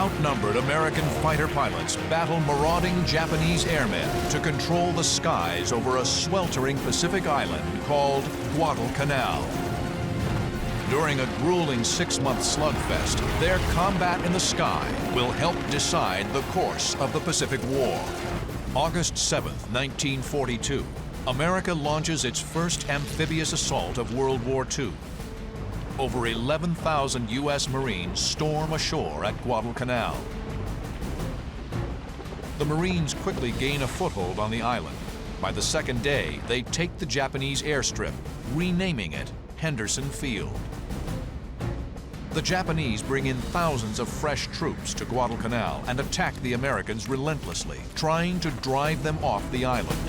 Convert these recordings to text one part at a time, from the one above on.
Outnumbered American fighter pilots battle marauding Japanese airmen to control the skies over a sweltering Pacific island called Guadalcanal. During a grueling 6-month slugfest, their combat in the sky will help decide the course of the Pacific War. August 7, 1942, America launches its first amphibious assault of World War II. Over 11,000 U.S. Marines storm ashore at Guadalcanal. The Marines quickly gain a foothold on the island. By the second day, they take the Japanese airstrip, renaming it Henderson Field. The Japanese bring in thousands of fresh troops to Guadalcanal and attack the Americans relentlessly, trying to drive them off the island.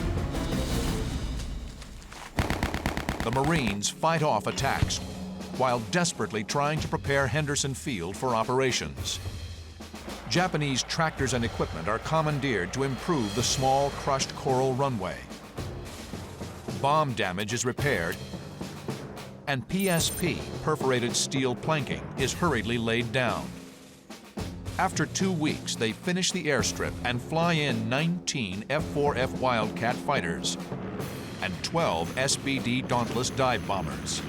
The Marines fight off attacks, while desperately trying to prepare Henderson Field for operations. Japanese tractors and equipment are commandeered to improve the small crushed coral runway. Bomb damage is repaired, and PSP, perforated steel planking, is hurriedly laid down. After 2 weeks, they finish the airstrip and fly in 19 F-4F Wildcat fighters and 12 SBD Dauntless dive bombers.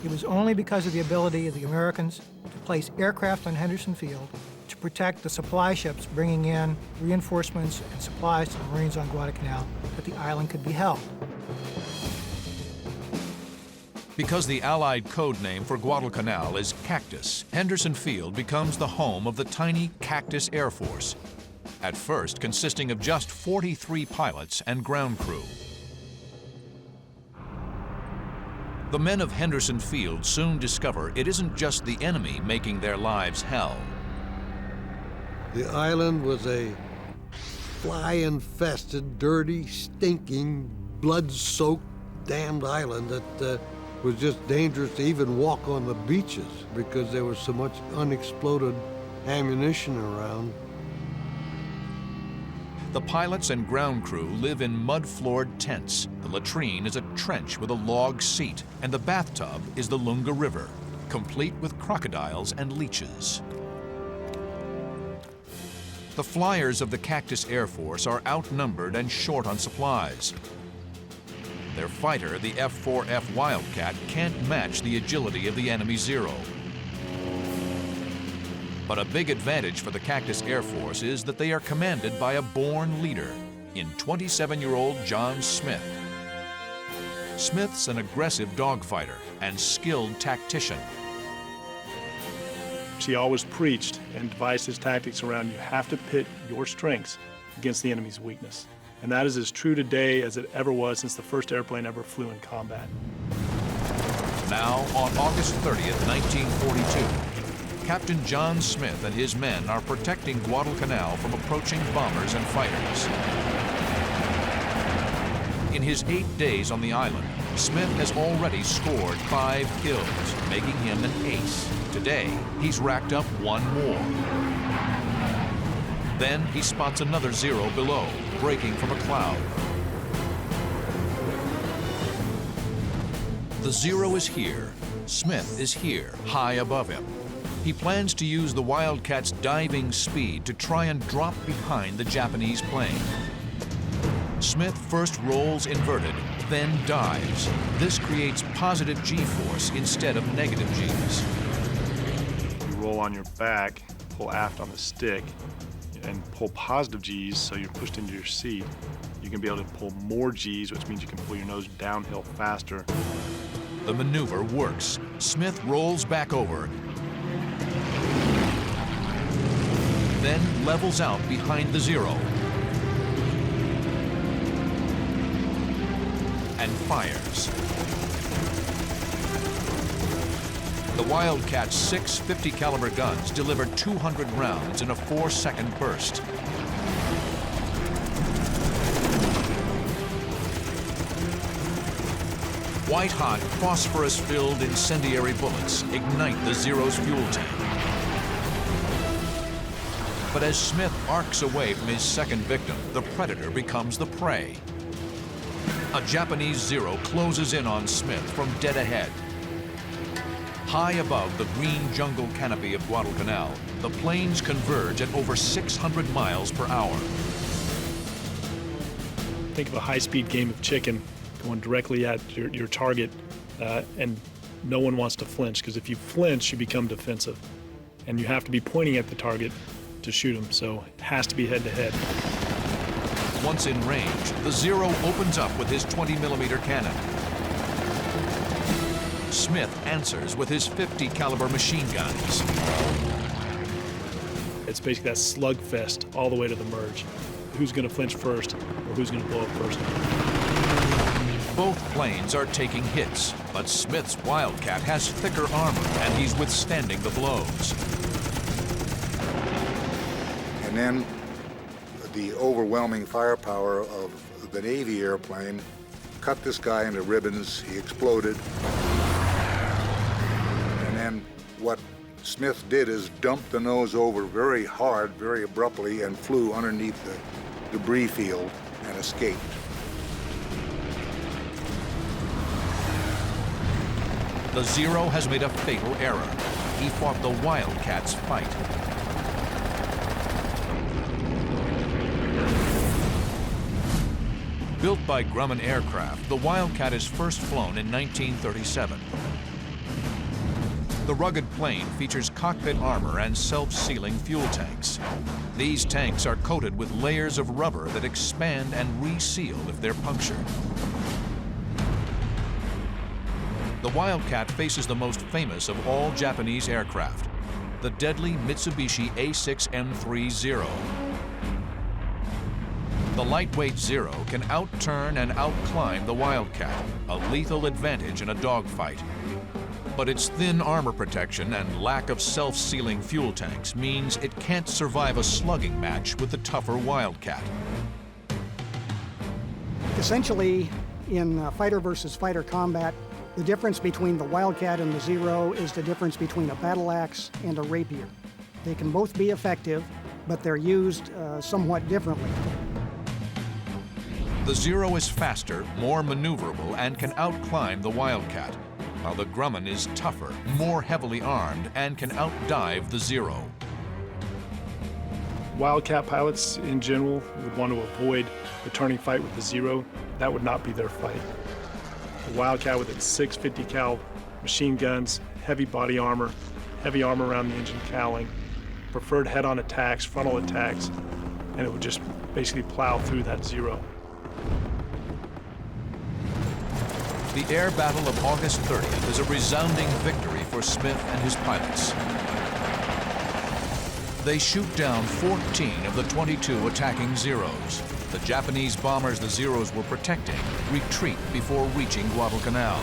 It was only because of the ability of the Americans to place aircraft on Henderson Field to protect the supply ships bringing in reinforcements and supplies to the Marines on Guadalcanal that the island could be held. Because the Allied code name for Guadalcanal is Cactus, Henderson Field becomes the home of the tiny Cactus Air Force, at first consisting of just 43 pilots and ground crew. The men of Henderson Field soon discover it isn't just the enemy making their lives hell. The island was a fly-infested, dirty, stinking, blood-soaked, damned island that was just dangerous to even walk on the beaches because there was so much unexploded ammunition around. The pilots and ground crew live in mud-floored tents. The latrine is a trench with a log seat, and the bathtub is the Lunga River, complete with crocodiles and leeches. The flyers of the Cactus Air Force are outnumbered and short on supplies. Their fighter, the F-4F Wildcat, can't match the agility of the enemy Zero. But a big advantage for the Cactus Air Force is that they are commanded by a born leader in 27-year-old John Smith. Smith's an aggressive dogfighter and skilled tactician. He always preached and devised his tactics around you have to pit your strengths against the enemy's weakness. And that is as true today as it ever was since the first airplane ever flew in combat. Now, on August 30th, 1942, Captain John Smith and his men are protecting Guadalcanal from approaching bombers and fighters. In his 8 days on the island, Smith has already scored 5 kills, making him an ace. Today, he's racked up 1 more. Then he spots another Zero below, breaking from a cloud. The Zero is here. Smith is here, high above him. He plans to use the Wildcat's diving speed to try and drop behind the Japanese plane. Smith first rolls inverted, then dives. This creates positive G-force instead of negative Gs. You roll on your back, pull aft on the stick, and pull positive Gs so you're pushed into your seat. You can be able to pull more Gs, which means you can pull your nose downhill faster. The maneuver works. Smith rolls back over, then levels out behind the Zero and fires. The Wildcat's 6 .50 caliber guns deliver 200 rounds in a 4-second burst. White-hot, phosphorus-filled incendiary bullets ignite the Zero's fuel tank. But as Smith arcs away from his second victim, the predator becomes the prey. A Japanese Zero closes in on Smith from dead ahead. High above the green jungle canopy of Guadalcanal, the planes converge at over 600 miles per hour. Think of a high-speed game of chicken going directly at your target, and no one wants to flinch, because if you flinch, you become defensive. And you have to be pointing at the target to shoot them, so it has to be head-to-head. Once in range, the Zero opens up with his 20-millimeter cannon. Smith answers with his 50 caliber machine guns. It's basically that slugfest all the way to the merge. Who's going to flinch first, or who's going to blow up first? Both planes are taking hits, but Smith's Wildcat has thicker armor, and he's withstanding the blows. And then the overwhelming firepower of the Navy airplane cut this guy into ribbons. He exploded. And then what Smith did is dump the nose over very hard, very abruptly, and flew underneath the debris field and escaped. The Zero has made a fatal error. He fought the Wildcat's fight. Built by Grumman Aircraft, the Wildcat is first flown in 1937. The rugged plane features cockpit armor and self-sealing fuel tanks. These tanks are coated with layers of rubber that expand and reseal if they're punctured. The Wildcat faces the most famous of all Japanese aircraft, the deadly Mitsubishi A6M3 The lightweight Zero can outturn and outclimb the Wildcat, a lethal advantage in a dogfight. But its thin armor protection and lack of self-sealing fuel tanks means it can't survive a slugging match with the tougher Wildcat. Essentially, in fighter versus fighter combat, the difference between the Wildcat and the Zero is the difference between a battle axe and a rapier. They can both be effective, but they're used somewhat differently. The Zero is faster, more maneuverable, and can outclimb the Wildcat, while the Grumman is tougher, more heavily armed, and can outdive the Zero. Wildcat pilots in general would want to avoid returning fight with the Zero. That would not be their fight. The Wildcat with its 650 cal machine guns, heavy body armor, heavy armor around the engine cowling, preferred head-on attacks, frontal attacks, and it would just basically plow through that Zero. The air battle of August 30th is a resounding victory for Smith and his pilots. They shoot down 14 of the 22 attacking Zeros. The Japanese bombers the Zeros were protecting retreat before reaching Guadalcanal.